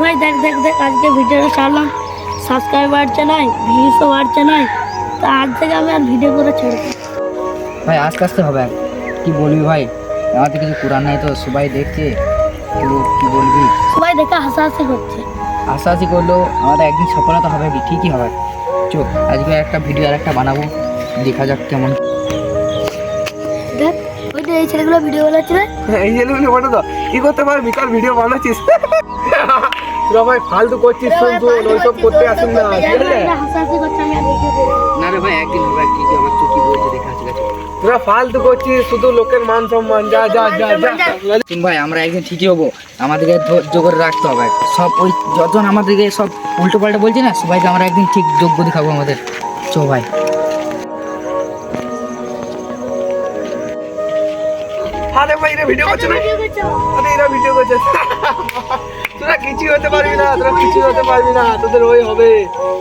ভাই দেখ দেখ দেখ আজকে ভিডিওটা ছাড়লাম, সাবস্ক্রাইব বাড়ছে নাই, ভিউসও বাড়ছে নাই, তা আজ থেকে আমি আর ভিডিও করে ছেড়ে দিই। ভাই আস্তে আস্তে হবে, কি বলবি ভাই, আমাদের কিছু করার নাই তো, সবাই দেখছে তো কি বলবি, সবাই দেখে হাসাহাসি করছে। হাসাহাসি করলেও আমাদের একদিন সফলতা হবে, কি ঠিকই হবে। চল আজকে একটা ভিডিও আর একটা বানাবো, দেখা যাক কেমন। দেখ ওই যে এই ছেলেগুলো ভিডিও বানাচ্ছে না, এই ছেলেগুলো বানা তো কি করতে পারে, বিকাল ভিডিও বানাচ্ছিস তোরা ভাই ফালতু করছিস, শোন শোন ওইসব করতে আসুন না, ঠিক আছে? হাসাহাসি করছে, আমি আর ভিডিও করবো না রে ভাই একদিন হবে, ঠিকই হবে, তুই কি বলছিস দেখা আছে। তোরা ফালতু করছিস, শুধু লোকের মান সম্মান, যা যা যা যা। শুন ভাই আমরা একদিন ঠিকই হবো, আমাদেরকে ধৈর্য করে রাখতে হবে। সব ওই যতজন আমাদেরকে সব উল্টো পাল্টা বলছে না, সবাইকে আমরা একদিন ঠিক যোগ্য দেখাবো আমাদের। চো ভাই আরে ভাই এরা ভিডিও করছে না, ভিডিও করছে। আরে এরা ভিডিও করছে তোরা কিছু হতে পারবি না, তোরা কিছু হতে পারবি না, তোদের ওই হবে,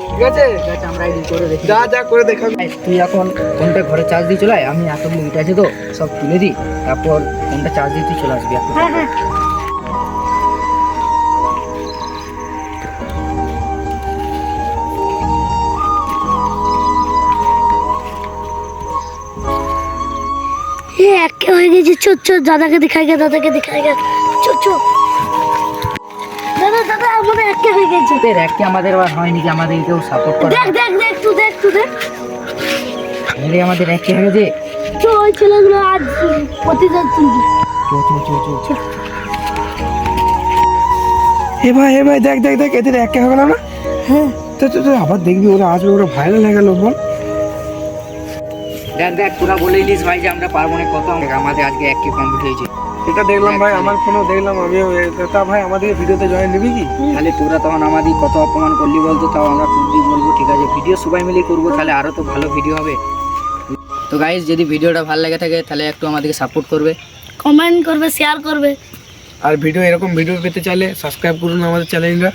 ঠিক আছে? ঠিক আছে আমরা একদিন করে দেখি। যা যা করে দেখাবি। ভাই, তুই এখন ফোনটা ঘরে চার্জ দিয়ে চলে আয়, আমি এতগুলো ইট আছে তো সব তুলে দিই, তারপর ফোনটা চার্জ দিয়ে তুই চলে আসবি এখন। হ্যাঁ হ্যাঁ একে হয়ে গেছে, চো চো দাদাকে দেখাই গে, দাদাকে দেখাই গে, চো চো দাদা দাদা আমাদের একে হয়ে গেছে। তোদের একটি আমাদের আবার হয়নি কি, আমাদের কেউ সাপোর্ট করে দেখ দেখ দেখ তুই দেখ তুই দেখ, মেরে আমাদের একটি হয়ে গেছে। চো ওই ছেলেগুলো আজ প্রতিযোগ তুলবি। চো চো চো চো এ ভাই দেখ দেখ দেখ, এদের একে হয়ে গেল না? হ্যাঁ তো তো তো আবার দেখবি ওরা আসবে, ওরা ভাইরাল হয়ে গেল বল। দেখ দেখ তোরা বলে দিস ভাই যে আমরা পারবো না, কত আমাদের আজকে একটি কমপ্লিট হয়েছে। এটা দেখলাম ভাই, আমার ফোনও দেখলাম আমিও। তা ভাই আমাদের ভিডিওতে জয়েন নিবি কি? তাহলে তোরা তখন আমাদের কত অপমান করলি বলতো, তাও আমরা তুই বলবো ঠিক আছে, ভিডিও সবাই মিলে করবো, তাহলে আরো তো ভালো ভিডিও হবে। তো গাইস যদি ভিডিওটা ভালো লাগে থাকে তাহলে একটু আমাদেরকে সাপোর্ট করবে, কমেন্ট করবে, শেয়ার করবে। আর ভিডিও এরকম ভিডিও পেতে চাইলে সাবস্ক্রাইব করুন আমাদের চ্যানেলটা।